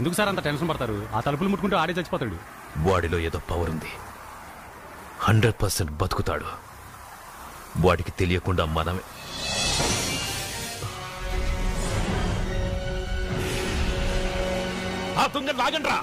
ఎందుకు సార్ అంత టెన్షన్ పడతారు? ఆ తలుపులు ముట్టుకుంటూ ఆడే చచ్చిపోతాడు. వాడిలో ఏదో పవర్ ఉంది, 100% బతుకుతాడు. వాడికి తెలియకుండా మనమే. ఆ తుంగ లాగండ్రా.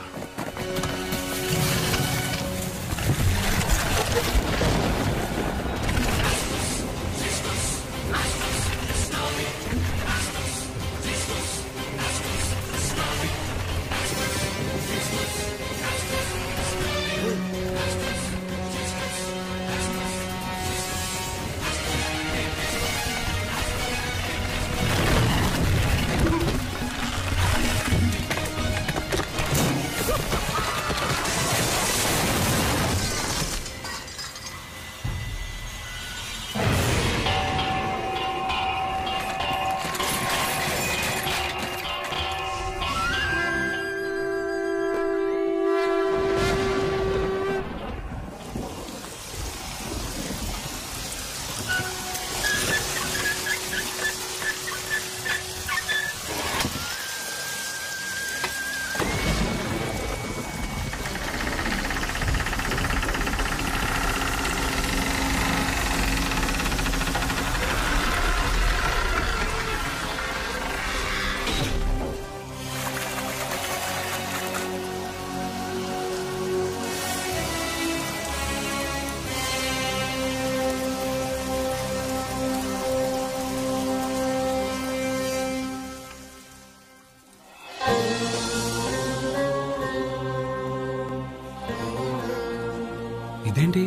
ఇదేంటి,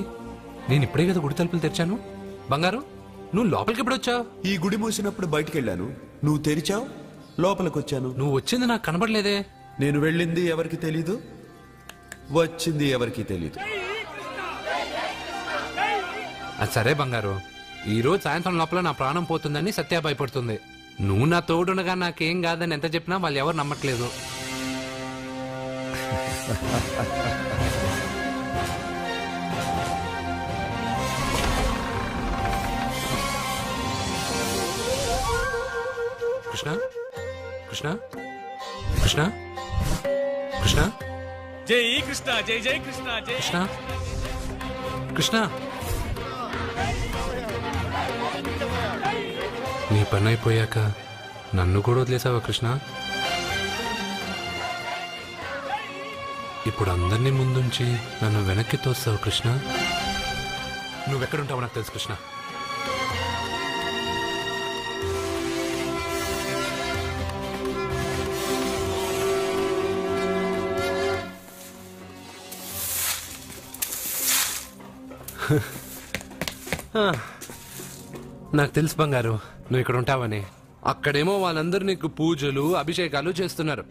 నేను ఇప్పుడే కదా గుడి తలుపులు తెరిచాను. బంగారు, నువ్వు లోపలికి ఎప్పుడు వచ్చావు? ఈ గుడి మూసినప్పుడు బయటికి వెళ్ళాను, నువ్వు తెరిచావు, లోపలికి వచ్చాను. నువ్వు వచ్చింది నాకు కనబడలేదే. నేను వెళ్ళింది ఎవరికి తెలీదు, వచ్చింది ఎవరికి తెలీదు. అది సరే బంగారు, ఈ రోజు సాయంత్రం లోపల నా ప్రాణం పోతుందని సత్య భయపడుతుంది. నువ్వు నా తోడునగా నాకేం కాదని ఎంత చెప్పినా వాళ్ళు ఎవరు నమ్మట్లేదు. కృష్ణ కృష్ణ కృష్ణ కృష్ణ, జై కృష్ణ, జై జై కృష్ణ, జై కృష్ణ కృష్ణ. నీ పని అయిపోయాక నన్ను కూడా వదిలేసావా కృష్ణ? ఇప్పుడు అందరినీ ముందుంచి నన్ను వెనక్కి తోస్తావు కృష్ణ. నువ్వెక్కడుంటావో నాకు తెలుసు కృష్ణ. నాకు తెలుసు బంగారు, నువ్వు ఇక్కడ ఉంటావని. అక్కడేమో వాళ్ళందరూ నీకు పూజలు అభిషేకాలు చేస్తున్నారు,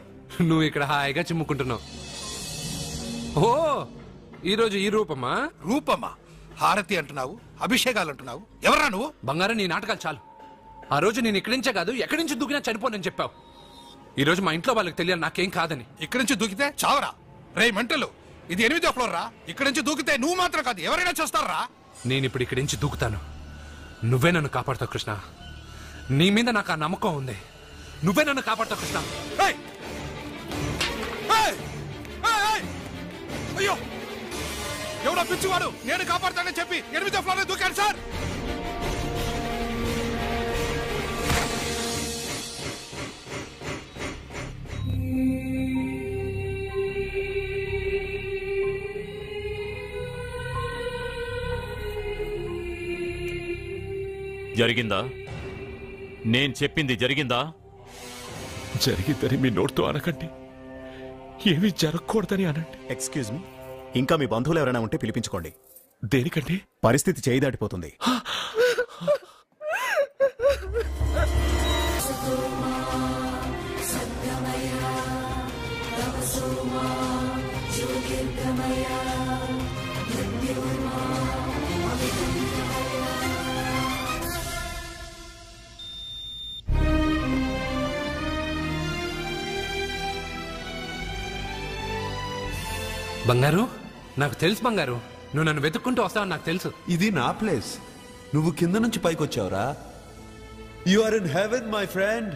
నువ్వు ఇక్కడ హాయిగా చిమ్ముకుంటున్నావు. ఓ, ఈరోజు ఈ రూపమా? రూపమా? హారతి అంటున్నావు, అభిషేకాలు అంటున్నావు. ఎవరా నువ్వు? బంగారు, నీ నాటకాలు చాలు. ఆ రోజు నేను ఇక్కడి నుంచే కాదు, ఎక్కడి నుంచి దూకినా చనిపోనని చెప్పావు. ఈ రోజు మా ఇంట్లో వాళ్ళకి తెలియాలి నాకేం కాదని. ఇక్కడి నుంచి దూకితే చావరా? రే మెంటలు, ఇది 8వ ఫ్లోర్ రా. ఇక్కడి నుంచి దూకితే నువ్వు మాత్రం కాదు, ఎవరైనా చేస్తారా? నేను ఇప్పుడు ఇక్కడి నుంచి దూకుతాను, నువ్వే నన్ను కాపాడుతావు కృష్ణ. నీ మీద నాకు ఆ నమ్మకం ఉంది, నువ్వే నన్ను కాపాడుతావు కృష్ణ. అయ్యో, ఎవడో పిచ్చివాడు నేను కాపాడుతానని చెప్పి 8వ ఫ్లోర్ దూకాడు సార్. జరిగిందా? నేను చెప్పింది జరిగిందా? జరిగిందని మీ నోటితో అనకండి, ఏమీ జరగకూడదని అనండి. ఎక్స్క్యూజ్ మీ, ఇంకా మీ బంధువులు ఎవరైనా ఉంటే పిలిపించుకోండి. దేనికండి? పరిస్థితి చేయి దాటిపోతుంది. బంగారు, నాకు తెలుసు బంగారు, నువ్వు నన్ను వెతుక్కుంటూ వస్తావని నాకు తెలుసు. ఇది నా ప్లేస్, నువ్వు కింద నుంచి పైకి వచ్చావురా. You are in heaven my friend.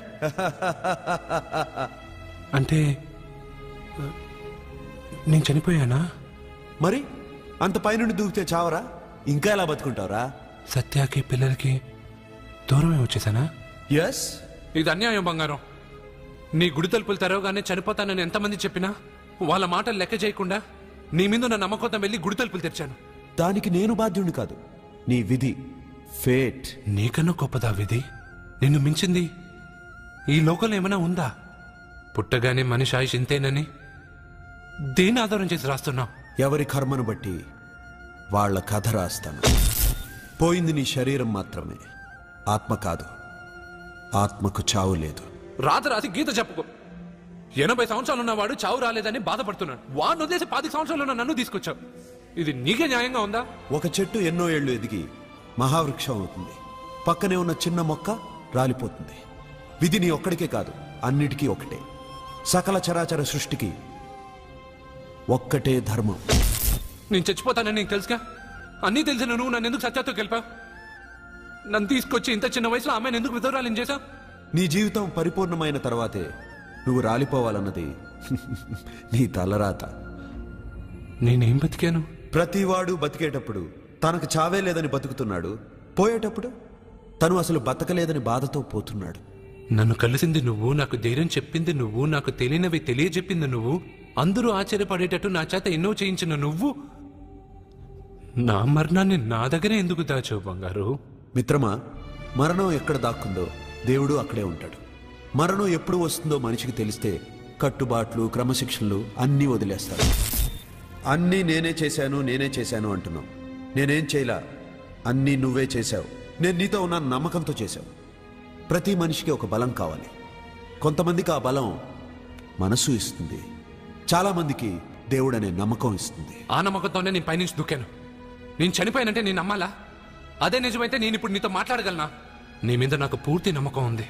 అంటే నేను చనిపోయానా? మరి అంత పైనుండి దూకితే చావరా? ఇంకా ఎలా బతుకుంటావురా? సత్యాకి పిల్లలకి దూరమే వచ్చేసానా? ఎస్. ఇది అన్యాయం బంగారం. నీ గుడి తలుపులు తెరవగానే చనిపోతానని ఎంతమంది చెప్పినా వాళ్ళ మాటలు లెక్క చేయకుండా నీ మీద నా నమ్మకంతో వెళ్ళి గుడి తలుపులు తెరిచాను. దానికి నేను బాధ్యుడిని కాదు, నీ విధి, ఫేట్. నీకన్నా గొప్పదా విధి? నిన్ను మించింది ఈ లోకంలో ఏమైనా ఉందా? పుట్టగానే మనిషి ఆయుష్ ఇంతేనని దేని ఆధారం చేసి రాస్తున్నావు? ఎవరి కర్మను బట్టి వాళ్ళ కథ రాస్తాను. పోయింది నీ శరీరం మాత్రమే, ఆత్మ కాదు. ఆత్మకు చావు లేదు. రాసి గీత చెప్పుకో. 80 సంవత్సరాలు ఉన్నవాడు చావు రాలేదని బాధపడుతున్నాడు. వాడిని వదిలేసి 10 సంవత్సరాలు ఉన్న నన్ను తీసుకొచ్చావు. ఇది నీకే న్యాయంగా ఉందా? ఒక చెట్టు ఎన్నో ఏళ్లు ఎదిగి మహావృక్షం అవుతుంది. పక్కనే ఉన్న చిన్న మొక్క రాలిపోతుంది. విధి నీ ఒక్కడికే కాదు, అన్నిటికీ ఒకటే. సకల చరాచర సృష్టికి ఒక్కటే ధర్మం. నేను చచ్చిపోతానని నీకు తెలుసుగా. అన్నీ తెలిసిన నువ్వు నన్ను ఎందుకు సత్యాతో గెలిపావు? నన్ను తీసుకొచ్చి ఇంత చిన్న వయసులో ఆమెను ఎందుకు విధవరాలని చేశావు? నీ జీవితం పరిపూర్ణమైన తర్వాతే నువ్వు రాలిపోవాలన్నది నీ తలరాత. నేనేం బతికాను? ప్రతివాడు బతికేటప్పుడు తనకు చావే లేదని బతుకుతున్నాడు. పోయేటప్పుడు తను అసలు బతకలేదని బాధతో పోతున్నాడు. నన్ను కలిసింది నువ్వు, నాకు ధైర్యం చెప్పింది నువ్వు, నాకు తెలియనివి తెలియజెప్పింది నువ్వు, అందరూ ఆశ్చర్యపడేటట్టు నా చేత ఎన్నో చేయించిన నువ్వు, నా మరణాన్ని నా దగ్గరే ఎందుకు దాచావు బంగారు? మిత్రమా, మరణం ఎక్కడ దాక్కుందో దేవుడు అక్కడే ఉంటాడు. మరణం ఎప్పుడు వస్తుందో మనిషికి తెలిస్తే కట్టుబాట్లు, క్రమశిక్షణలు అన్నీ వదిలేస్తాడు. అన్నీ నేనే చేశాను అంటున్నావు. నేనేం చేయలా, అన్నీ నువ్వే చేశావు. నేను నీతో ఉన్న నమ్మకంతో చేశావు. ప్రతి మనిషికి ఒక బలం కావాలి. కొంతమందికి ఆ బలం మనసు ఇస్తుంది, చాలా మందికి దేవుడు అనే నమ్మకం ఇస్తుంది. ఆ నమ్మకంతోనే నేను పైనుంచి దూకాను. నేను చనిపోయానంటే నేను నమ్మాలా? అదే నిజమైతే నేను ఇప్పుడు నీతో మాట్లాడగలనా? నీ మీద నాకు పూర్తి నమ్మకం ఉంది.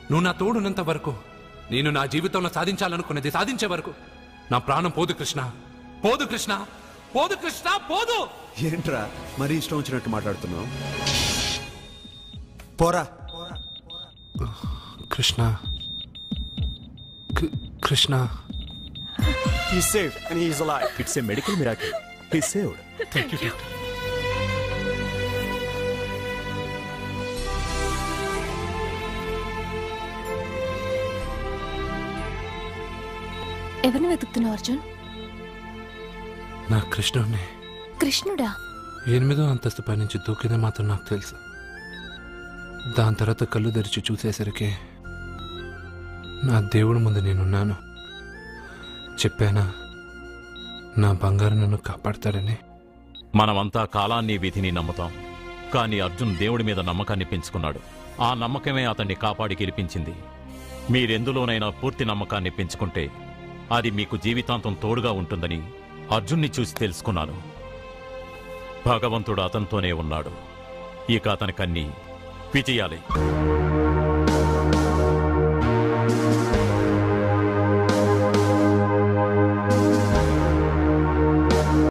నువ్వు నా తోడున్నంత వరకు, నేను నా జీవితంలో సాధించాలనుకున్నది సాధించే వరకు నా ప్రాణం పోదు కృష్ణ. పోదు కృష్ణ, పోదు కృష్ణ, పోదు. ఏంట్రా మరీ ఇష్టం వచ్చినట్టు మాట్లాడుతున్నావు? పోరా. Krishna, Krishna. He's saved and he is alive. It's a medical miracle. He's saved. Thank you, doctor. ఎవరిని వెతుకుతున్నావు అర్జున్? నా కృష్ణుడిని. కృష్ణుడా? 8వ అంతస్తు పైనుంచి దూకింది మాత్రం నాకు తెలుసు. దాని తర్వాత కళ్ళు తెరిచి చూసేసరికి నా దేవుడి ముందు నేనున్నాను. చెప్పానా నా బంగారు నన్ను కాపాడతాడని? మనమంతా కాలాన్ని, విధిని నమ్ముతాం. కానీ అర్జున్ దేవుడి మీద నమ్మకాన్ని పెంచుకున్నాడు. ఆ నమ్మకమే అతన్ని కాపాడి గెలిపించింది. మీరెందులోనైనా పూర్తి నమ్మకాన్ని పెంచుకుంటే అది మీకు జీవితాంతం తోడుగా ఉంటుందని అర్జున్ని చూసి తెలుసుకున్నాను. భగవంతుడు అతనితోనే ఉన్నాడు. ఇక అతనికన్నీ విజయాలే.